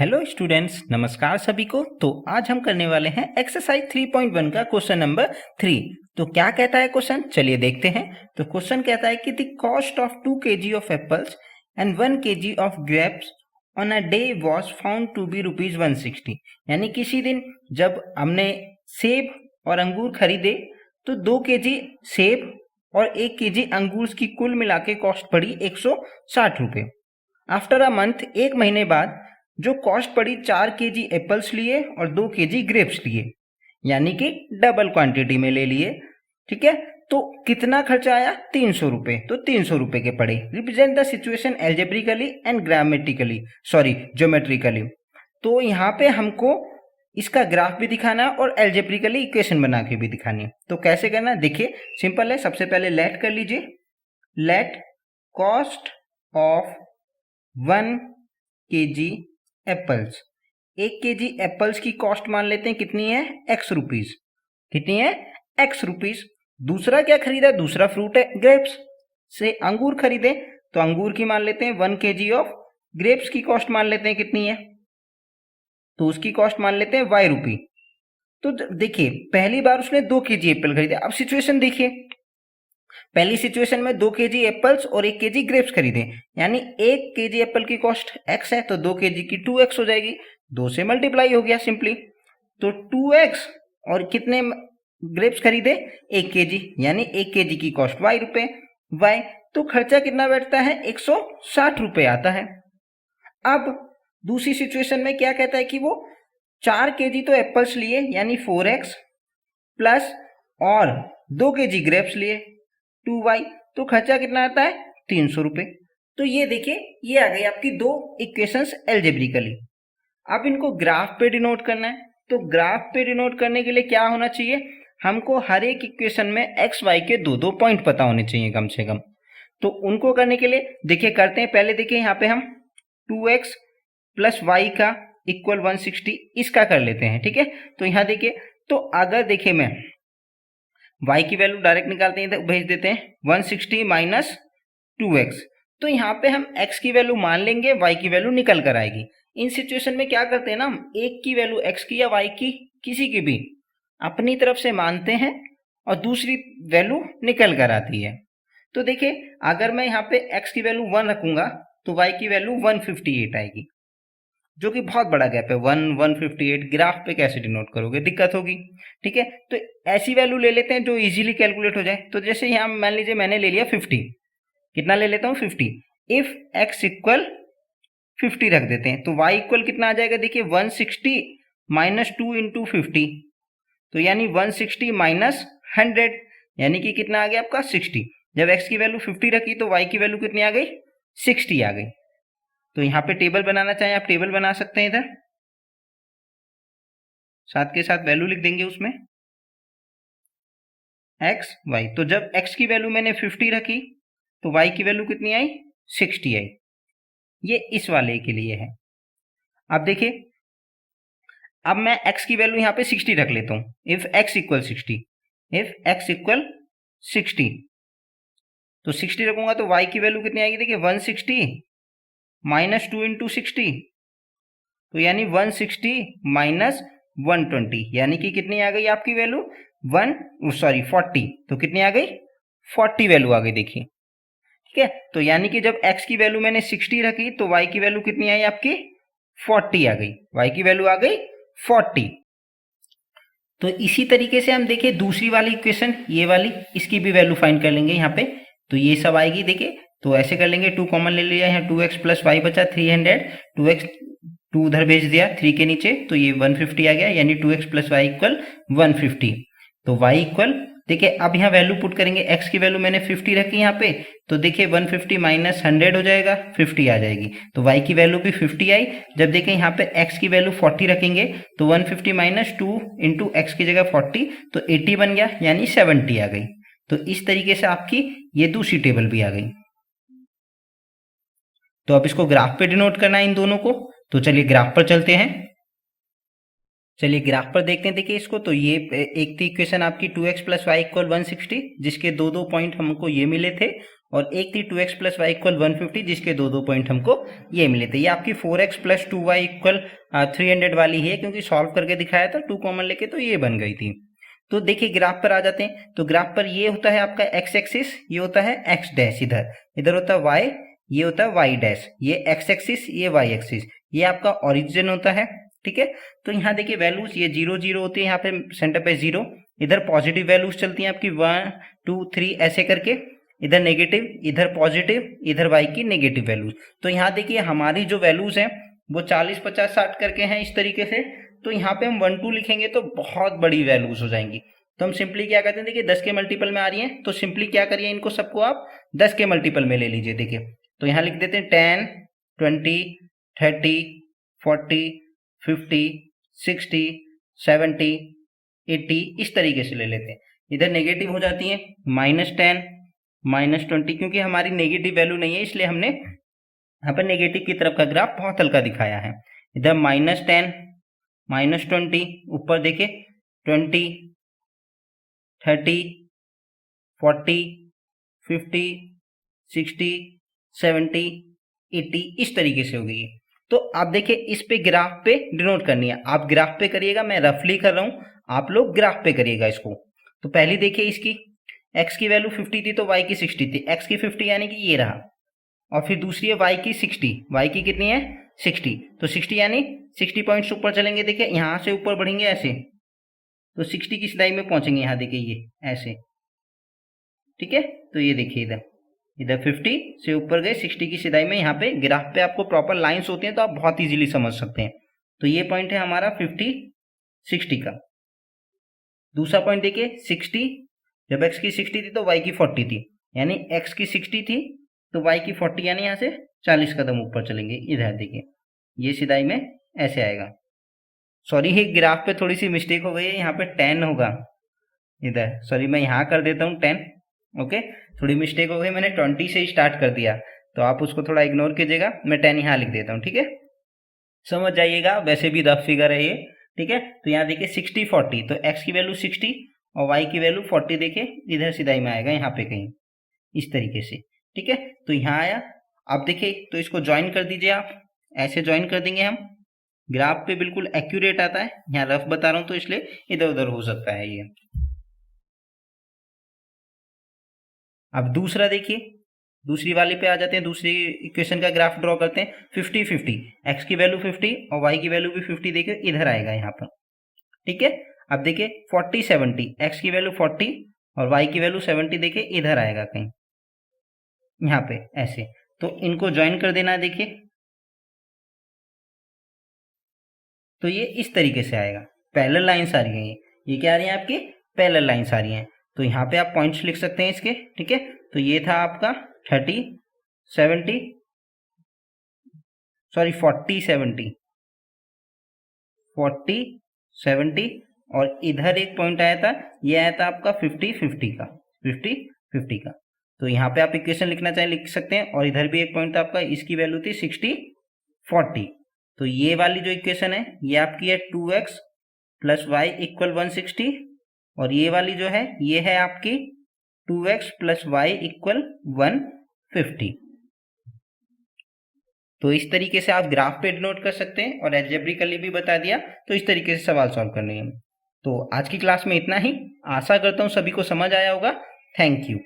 Hello students, नमस्कार सभी को। तो आज हम करने वाले हैं एक्सरसाइज 3.1 का क्वेश्चन नंबर 3। तो क्या कहता है क्वेश्चन, चलिए देखते हैं। तो क्वेश्चन कहता है कि the cost of 2 kg of apples and 1 kg of grapes on a day was found to be rupees 160। यानी किसी दिन जब हमने सेब और अंगूर खरीदे तो 2 kg सेब और 1 kg अंगूर की कुल मिला के कॉस्ट पड़ी 160 रुपये। आफ्टर अ मंथ, एक महीने बाद जो कॉस्ट पड़ी 4 kg एप्पल्स लिए और 2 kg ग्रेप्स लिए, यानी कि डबल क्वांटिटी में ले लिए। ठीक है, तो कितना खर्चा आया? 300 रुपये। तो 300 रुपये के पड़े। Represent the situation algebraically and geometrically. तो यहाँ पे हमको इसका ग्राफ भी दिखाना है और एल्जेब्रिकली इक्वेशन बना के भी दिखानी है। तो कैसे करना, देखिए सिंपल है। सबसे पहले लेट कर लीजिए। Let cost of 1 kg apples, 1 kg apples की कॉस्ट मान लेते हैं कितनी है? x rupees. कितनी है? x rupees. दूसरा क्या खरीदा? दूसरा फ्रूट है ग्रेप्स से अंगूर खरीदे, तो अंगूर की मान लेते हैं 1 kg ऑफ ग्रेप्स की कॉस्ट मान लेते हैं कितनी है, तो उसकी कॉस्ट मान लेते हैं y रुपी। तो देखिए पहली बार उसने 2 kg एप्पल खरीदे। अब सिचुएशन देखिए, पहली सिचुएशन में 2 kg एप्पल्स और 1 kg ग्रेप्स खरीदे, यानी 1 kg एप्पल की कॉस्ट x है तो 2 kg की 2x हो जाएगी। 2 से मल्टीप्लाई हो गया सिंपली, तो 2x और कितने ग्रेप्स खरीदे? 1 kg, यानी 1 kg की कॉस्ट y रुपए। y तो खर्चा कितना बैठता है? 160 रुपए आता है। अब दूसरी सिचुएशन में क्या कहता है कि वो 4 kg तो एप्पल्स लिए, यानी 4x प्लस और 2 kg ग्रेप्स लिए 2y, तो खर्चा कितना आता है? 300 रुपये। तो ये देखिए, ये आ गई आपकी दो इक्वेशंस एल्जेब्रिकली। अब इनको ग्राफ पे डिनोट करना है। तो ग्राफ पे डिनोट करने के लिए क्या होना चाहिए? हमको हर एक इक्वेशन में एक्स वाई के दो दो पॉइंट पता होने चाहिए कम से कम। तो उनको करने के लिए देखिए करते हैं। पहले देखिए यहाँ पे हम 2x प्लस वाई का इक्वल 160 इसका कर लेते हैं। ठीक है, तो यहाँ देखिए, तो अगर देखिए मैं y की वैल्यू डायरेक्ट निकालते हैं, तो भेज देते हैं 160 माइनस 2x। तो यहाँ पे हम x की वैल्यू मान लेंगे, y की वैल्यू निकल कर आएगी। इन सिचुएशन में क्या करते हैं ना, हम एक की वैल्यू x की या y की किसी की भी अपनी तरफ से मानते हैं और दूसरी वैल्यू निकल कर आती है। तो देखिए अगर मैं यहाँ पे x की वैल्यू 1 रखूंगा तो y की वैल्यू 158 आएगी, जो कि बहुत बड़ा गैप है। 158 ग्राफ पे कैसे डिनोट करोगे, दिक्कत होगी। ठीक है, तो ऐसी वैल्यू ले लेते हैं जो इजीली कैलकुलेट हो जाए। तो जैसे यहाँ मान लीजिए मैंने ले लिया 50, कितना ले लेता हूँ? 50। इफ x इक्वल 50 रख देते हैं तो y इक्वल कितना आ जाएगा? देखिए 160 माइनस 2 इंटू 50, तो यानी 160 माइनस 100, यानी कि कितना आ गया आपका? 60। जब x की वैल्यू 50 रखी तो y की वैल्यू कितनी आ गई? 60 आ गई। तो यहाँ पे टेबल बनाना चाहें आप टेबल बना सकते हैं, इधर साथ के साथ वैल्यू लिख देंगे उसमें x y। तो जब x की वैल्यू मैंने 50 रखी तो y की वैल्यू कितनी आई? 60 आई। ये इस वाले के लिए है। अब देखिए, अब मैं x की वैल्यू यहाँ पे 60 रख लेता हूँ। If x equal 60, if x equal 60, तो 60 रखूंगा तो y की वैल्यू कितनी आएगी? देखिए 160 माइनस 2 इंटू 60, तो यानी 160 माइनस 120, यानी कि कितनी आ गई आपकी वैल्यू? 40। तो कितनी आ गई? 40 वैल्यू आ गई। देखिए ठीक है, तो यानी कि जब x की वैल्यू मैंने 60 रखी तो y की वैल्यू कितनी आई आपकी? 40 आ गई। y की वैल्यू आ गई 40। तो इसी तरीके से हम देखें दूसरी वाली इक्वेशन, ये वाली, इसकी भी वैल्यू फाइंड कर लेंगे यहाँ पे। तो ये सब आएगी, देखिए तो ऐसे कर लेंगे। 2 कॉमन ले लिया, यहाँ 2x प्लस वाई बचा 300, 2x 2 उधर भेज दिया 3 के नीचे, तो ये 150 आ गया, यानी 2x प्लस वाई इक्वल 150। तो y इक्वल, देखिए अब यहाँ वैल्यू पुट करेंगे। x की वैल्यू मैंने 50 रखी यहाँ पे, तो देखिए 150 माइनस 100 हो जाएगा, 50 आ जाएगी। तो y की वैल्यू भी 50 आई। जब देखें यहाँ पे x की वैल्यू 40 रखेंगे तो 150 माइनस 2 इंटू एक्स की जगह 40, तो 80 बन गया, यानी 70 आ गई। तो इस तरीके से आपकी ये दूसरी टेबल भी आ गई। तो अब इसको ग्राफ पे डिनोट करना है इन दोनों को। तो चलिए ग्राफ पर चलते हैं। चलिए ग्राफ पर देखते हैं। देखिए इसको, तो ये एक थी इक्वेशन आपकी 2x प्लस वाई इक्वल 160, जिसके दो दो पॉइंट हमको ये मिले थे, और एक थी 2x प्लस वाई इक्वल 150 जिसके दो पॉइंट हमको ये मिले थे। ये आपकी 4x प्लस 2y इक्वल 300 वाली है, क्योंकि सॉल्व करके दिखाया था 2 कॉमन लेके, तो ये बन गई थी। तो देखिए ग्राफ पर आ जाते हैं। तो ग्राफ पर ये होता है आपका x एक्सिस, ये होता है x डैश, इधर होता है y, ये होता है y डैश, ये x एक्सिस, ये y एक्सिस, ये आपका ओरिजिन होता है। ठीक है, तो यहाँ देखिए वैल्यूज ये 0 0 होती है, यहाँ पे सेंटर पे 0, इधर पॉजिटिव वैल्यूज चलती हैं आपकी 1 2 3 ऐसे करके, इधर नेगेटिव, इधर पॉजिटिव, इधर y की नेगेटिव वैल्यूज। तो यहाँ देखिए हमारी जो वैल्यूज हैं वो 40 50 60 करके हैं इस तरीके से। तो यहाँ पे हम 1 2 लिखेंगे तो बहुत बड़ी वैल्यूज हो जाएंगी। तो हम सिंपली क्या करते हैं, देखिए 10 के मल्टीपल में आ रही हैं, तो सिंपली क्या करिए, इनको सबको आप 10 के मल्टीपल में ले लीजिए। देखिए तो यहाँ लिख देते हैं 10 20 30 40 50 60 70 80, इस तरीके से ले लेते हैं। इधर नेगेटिव हो जाती है -10 -20, क्योंकि हमारी नेगेटिव वैल्यू नहीं है इसलिए हमने यहाँ पर नेगेटिव की तरफ का ग्राफ बहुत हल्का दिखाया है। इधर -10 -20, ऊपर देखिए 20 30 40 50 60 70 80, इस तरीके से हो गई है। तो आप देखिए इस पे ग्राफ पे डिनोट करनी है, आप ग्राफ पे करिएगा, मैं रफली कर रहा हूँ, आप लोग ग्राफ पे करिएगा इसको। तो पहली देखिए इसकी x की वैल्यू 50 थी तो y की 60 थी, x की 50 यानी कि ये रहा, और फिर दूसरी है y की 60, y की कितनी है 60, तो 60 यानी 60 पॉइंट्स ऊपर चलेंगे। देखिए यहाँ से ऊपर बढ़ेंगे ऐसे, तो 60 की सिलाई में पहुंचेंगे, यहाँ देखिए ये ऐसे। ठीक है, तो ये देखिए इधर 50 से ऊपर गए 60 की सिलाई में, यहाँ पे ग्राफ पे आपको प्रॉपर लाइंस होती हैं तो आप बहुत इजीली समझ सकते हैं। तो ये पॉइंट है हमारा 50 60 का। दूसरा पॉइंट देखिए 60, जब x की 60 थी तो y की 40 थी, यानी x की 60 थी तो y की 40, यानी यहाँ से 40 कदम ऊपर चलेंगे। इधर देखिए ये सिलाई में ऐसे आएगा। सॉरी ये ग्राफ पे थोड़ी सी मिस्टेक हो गई है, यहाँ पे 10 होगा इधर, सॉरी मैं यहाँ कर देता हूँ 10। ओके, थोड़ी मिस्टेक हो गई, मैंने 20 से ही स्टार्ट कर दिया, तो आप उसको थोड़ा इग्नोर कीजिएगा, मैं 10 यहाँ लिख देता हूँ। ठीक है, समझ जाइएगा, वैसे भी रफ फिगर है ये। ठीक है, तो यहाँ देखिए 60 40, तो x की वैल्यू 60 और y की वैल्यू 40, देखिए इधर सिधाई में आएगा यहाँ पे कहीं इस तरीके से। ठीक है, तो यहाँ आया। अब देखिए तो इसको ज्वाइन कर दीजिए, आप ऐसे ज्वाइन कर देंगे हम, ग्राफ पे बिल्कुल एक्यूरेट आता है। यहाँ रफ बता रहा हूँ तो इसलिए इधर उधर हो सकता है ये। अब दूसरा देखिए, दूसरी वाली पे आ जाते हैं, दूसरी इक्वेशन का ग्राफ ड्रॉ करते हैं। 50 50, x की वैल्यू 50 और y की वैल्यू भी 50, देखिए इधर आएगा यहाँ पर। ठीक है, अब देखिए 40 70, x की वैल्यू 40 और y की वैल्यू 70, देखिए इधर आएगा कहीं यहाँ पे ऐसे, तो इनको ज्वाइन कर देना। देखिए तो ये इस तरीके से आएगा, पैरेलल लाइंस आ रही हैं, ये क्या आ रही है आपकी पैरेलल लाइंस आ रही हैं। तो यहाँ पे आप पॉइंट्स लिख सकते हैं इसके। ठीक है, तो ये था आपका 30 70, सॉरी 40 70 40 70, और इधर एक पॉइंट आया था, ये आया था आपका 50 50 का, 50 50 का। तो यहाँ पे आप इक्वेशन लिखना चाहे लिख सकते हैं, और इधर भी एक पॉइंट था आपका, इसकी वैल्यू थी 60 40। तो ये वाली जो इक्वेशन है ये आपकी है 2x प्लस वाई इक्वल 160, और ये वाली जो है ये है आपकी 2x प्लस वाई इक्वल 150। तो इस तरीके से आप ग्राफ पे डिनोट कर सकते हैं, और एल्जेब्रिकली भी बता दिया, तो इस तरीके से सवाल सॉल्व करने हैं। तो आज की क्लास में इतना ही, आशा करता हूँ सभी को समझ आया होगा। Thank you.